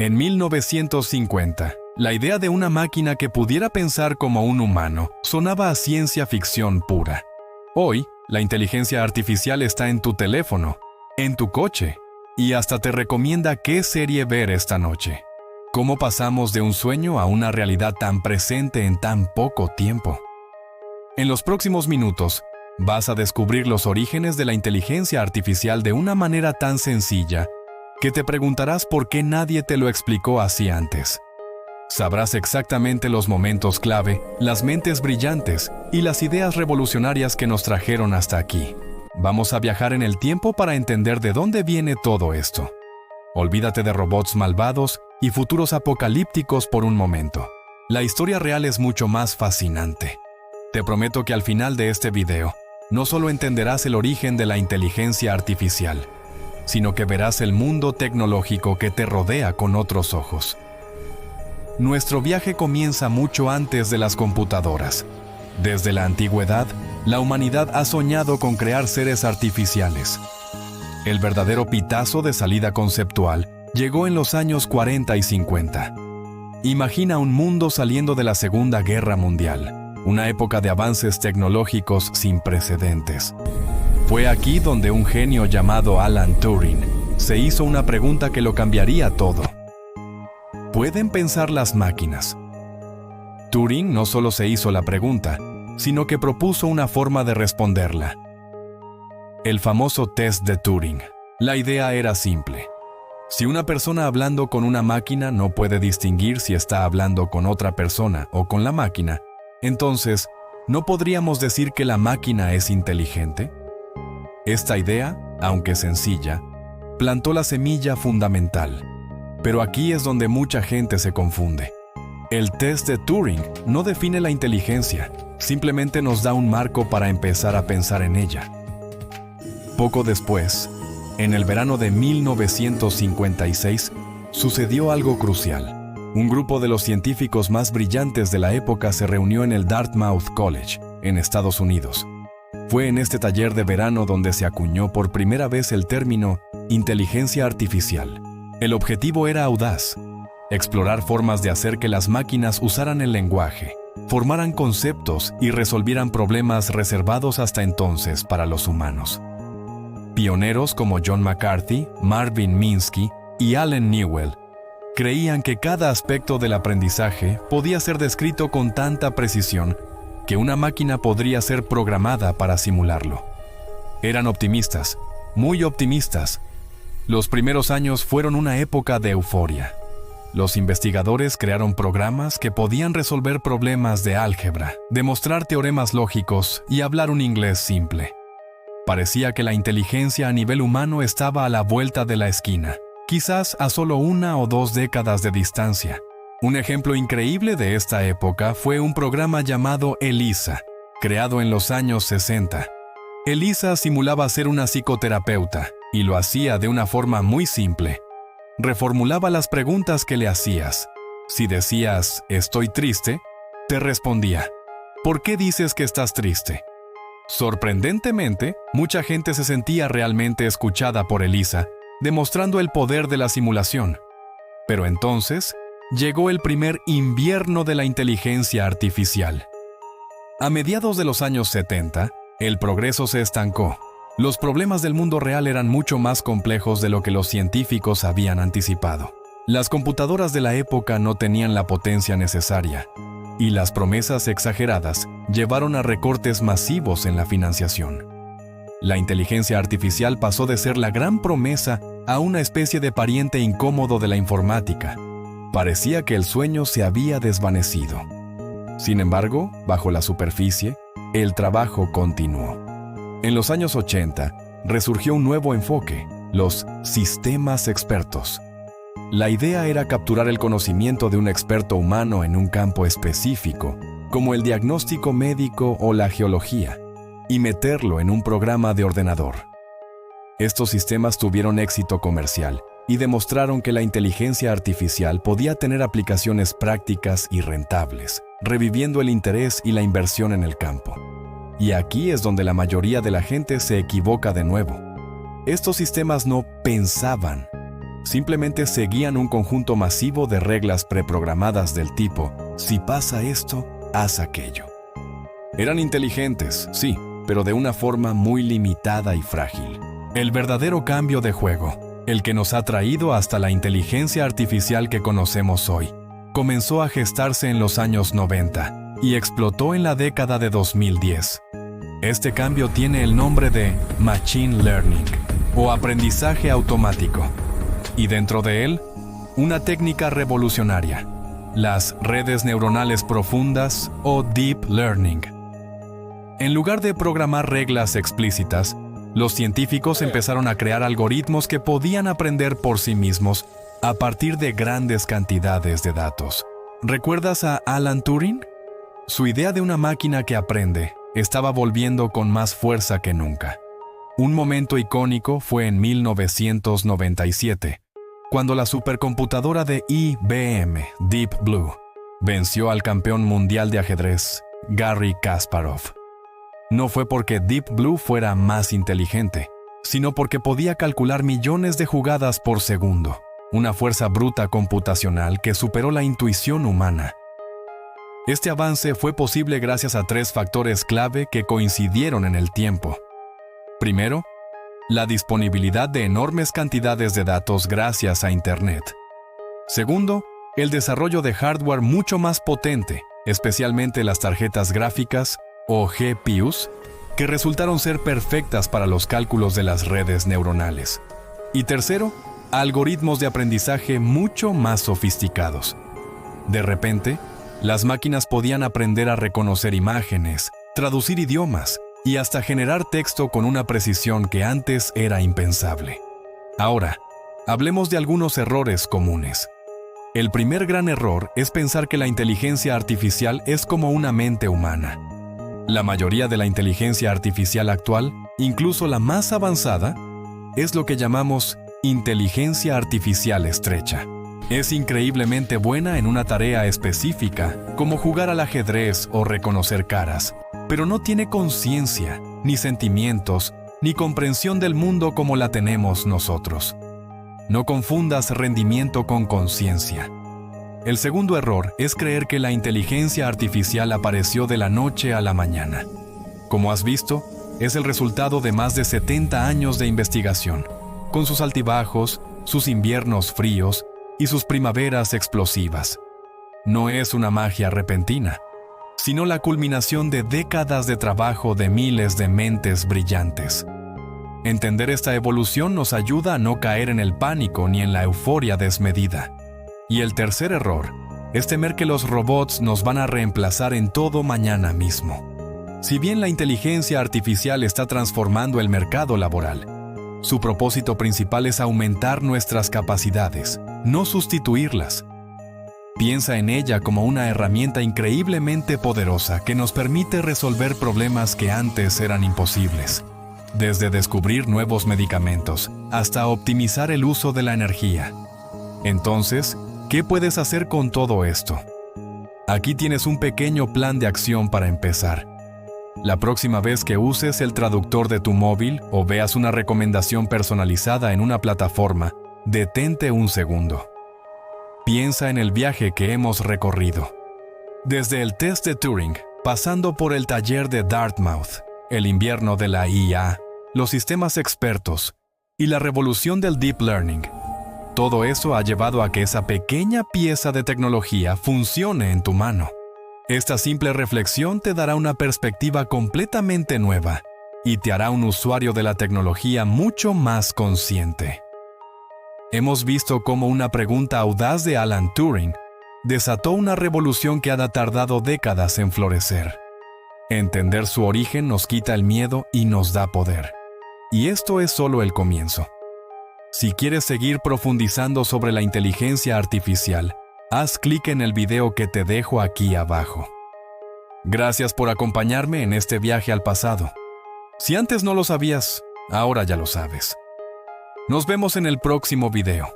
En 1950, la idea de una máquina que pudiera pensar como un humano sonaba a ciencia ficción pura. Hoy, la inteligencia artificial está en tu teléfono, en tu coche, y hasta te recomienda qué serie ver esta noche. ¿Cómo pasamos de un sueño a una realidad tan presente en tan poco tiempo? En los próximos minutos, vas a descubrir los orígenes de la inteligencia artificial de una manera tan sencilla que te preguntarás por qué nadie te lo explicó así antes. Sabrás exactamente los momentos clave, las mentes brillantes y las ideas revolucionarias que nos trajeron hasta aquí. Vamos a viajar en el tiempo para entender de dónde viene todo esto. Olvídate de robots malvados y futuros apocalípticos por un momento. La historia real es mucho más fascinante. Te prometo que al final de este video, no solo entenderás el origen de la inteligencia artificial, sino que verás el mundo tecnológico que te rodea con otros ojos. Nuestro viaje comienza mucho antes de las computadoras. Desde la antigüedad, la humanidad ha soñado con crear seres artificiales. El verdadero pitazo de salida conceptual llegó en los años 40 y 50. Imagina un mundo saliendo de la Segunda Guerra Mundial, una época de avances tecnológicos sin precedentes. Fue aquí donde un genio llamado Alan Turing se hizo una pregunta que lo cambiaría todo. ¿Pueden pensar las máquinas? Turing no solo se hizo la pregunta, sino que propuso una forma de responderla. El famoso test de Turing. La idea era simple. Si una persona hablando con una máquina no puede distinguir si está hablando con otra persona o con la máquina, entonces, ¿no podríamos decir que la máquina es inteligente? Esta idea, aunque sencilla, plantó la semilla fundamental. Pero aquí es donde mucha gente se confunde. El test de Turing no define la inteligencia, simplemente nos da un marco para empezar a pensar en ella. Poco después, en el verano de 1956, sucedió algo crucial. Un grupo de los científicos más brillantes de la época se reunió en el Dartmouth College, en Estados Unidos. Fue en este taller de verano donde se acuñó por primera vez el término inteligencia artificial. El objetivo era audaz: explorar formas de hacer que las máquinas usaran el lenguaje, formaran conceptos y resolvieran problemas reservados hasta entonces para los humanos. Pioneros como John McCarthy, Marvin Minsky y Allen Newell creían que cada aspecto del aprendizaje podía ser descrito con tanta precisión que una máquina podría ser programada para simularlo. Eran optimistas, muy optimistas. Los primeros años fueron una época de euforia. Los investigadores crearon programas que podían resolver problemas de álgebra, demostrar teoremas lógicos y hablar un inglés simple. Parecía que la inteligencia a nivel humano estaba a la vuelta de la esquina, quizás a solo 1 o 2 décadas de distancia. Un ejemplo increíble de esta época fue un programa llamado ELIZA, creado en los años 60. ELIZA simulaba ser una psicoterapeuta y lo hacía de una forma muy simple. Reformulaba las preguntas que le hacías. Si decías, «estoy triste», te respondía, «¿por qué dices que estás triste?». Sorprendentemente, mucha gente se sentía realmente escuchada por ELIZA, demostrando el poder de la simulación. Pero entonces, llegó el primer invierno de la inteligencia artificial. A mediados de los años 70, el progreso se estancó. Los problemas del mundo real eran mucho más complejos de lo que los científicos habían anticipado. Las computadoras de la época no tenían la potencia necesaria, y las promesas exageradas llevaron a recortes masivos en la financiación. La inteligencia artificial pasó de ser la gran promesa a una especie de pariente incómodo de la informática. Parecía que el sueño se había desvanecido. Sin embargo, bajo la superficie, el trabajo continuó. En los años 80, resurgió un nuevo enfoque: los sistemas expertos. La idea era capturar el conocimiento de un experto humano en un campo específico, como el diagnóstico médico o la geología, y meterlo en un programa de ordenador. Estos sistemas tuvieron éxito comercial y demostraron que la inteligencia artificial podía tener aplicaciones prácticas y rentables, reviviendo el interés y la inversión en el campo. Y aquí es donde la mayoría de la gente se equivoca de nuevo. Estos sistemas no pensaban, simplemente seguían un conjunto masivo de reglas preprogramadas del tipo, si pasa esto, haz aquello. Eran inteligentes, sí, pero de una forma muy limitada y frágil. El verdadero cambio de juego, el que nos ha traído hasta la inteligencia artificial que conocemos hoy, comenzó a gestarse en los años 90 y explotó en la década de 2010. Este cambio tiene el nombre de Machine Learning, o aprendizaje automático, y dentro de él, una técnica revolucionaria, las redes neuronales profundas o Deep Learning. En lugar de programar reglas explícitas, los científicos empezaron a crear algoritmos que podían aprender por sí mismos a partir de grandes cantidades de datos. ¿Recuerdas a Alan Turing? Su idea de una máquina que aprende estaba volviendo con más fuerza que nunca. Un momento icónico fue en 1997, cuando la supercomputadora de IBM, Deep Blue, venció al campeón mundial de ajedrez, Garry Kasparov. No fue porque Deep Blue fuera más inteligente, sino porque podía calcular millones de jugadas por segundo, una fuerza bruta computacional que superó la intuición humana. Este avance fue posible gracias a 3 factores clave que coincidieron en el tiempo. Primero, la disponibilidad de enormes cantidades de datos gracias a Internet. Segundo, el desarrollo de hardware mucho más potente, especialmente las tarjetas gráficas o GPUs, que resultaron ser perfectas para los cálculos de las redes neuronales. Y tercero, algoritmos de aprendizaje mucho más sofisticados. De repente, las máquinas podían aprender a reconocer imágenes, traducir idiomas y hasta generar texto con una precisión que antes era impensable. Ahora, hablemos de algunos errores comunes. El primer gran error es pensar que la inteligencia artificial es como una mente humana. La mayoría de la inteligencia artificial actual, incluso la más avanzada, es lo que llamamos inteligencia artificial estrecha. Es increíblemente buena en una tarea específica, como jugar al ajedrez o reconocer caras, pero no tiene conciencia, ni sentimientos, ni comprensión del mundo como la tenemos nosotros. No confundas rendimiento con conciencia. El segundo error es creer que la inteligencia artificial apareció de la noche a la mañana. Como has visto, es el resultado de más de 70 años de investigación, con sus altibajos, sus inviernos fríos y sus primaveras explosivas. No es una magia repentina, sino la culminación de décadas de trabajo de miles de mentes brillantes. Entender esta evolución nos ayuda a no caer en el pánico ni en la euforia desmedida. Y el tercer error es temer que los robots nos van a reemplazar en todo mañana mismo. Si bien la inteligencia artificial está transformando el mercado laboral, su propósito principal es aumentar nuestras capacidades, no sustituirlas. Piensa en ella como una herramienta increíblemente poderosa que nos permite resolver problemas que antes eran imposibles, desde descubrir nuevos medicamentos hasta optimizar el uso de la energía. Entonces, ¿qué puedes hacer con todo esto? Aquí tienes un pequeño plan de acción para empezar. La próxima vez que uses el traductor de tu móvil o veas una recomendación personalizada en una plataforma, detente un segundo. Piensa en el viaje que hemos recorrido. Desde el test de Turing, pasando por el taller de Dartmouth, el invierno de la IA, los sistemas expertos y la revolución del Deep Learning. Todo eso ha llevado a que esa pequeña pieza de tecnología funcione en tu mano. Esta simple reflexión te dará una perspectiva completamente nueva y te hará un usuario de la tecnología mucho más consciente. Hemos visto cómo una pregunta audaz de Alan Turing desató una revolución que ha tardado décadas en florecer. Entender su origen nos quita el miedo y nos da poder. Y esto es solo el comienzo. Si quieres seguir profundizando sobre la inteligencia artificial, haz clic en el video que te dejo aquí abajo. Gracias por acompañarme en este viaje al pasado. Si antes no lo sabías, ahora ya lo sabes. Nos vemos en el próximo video.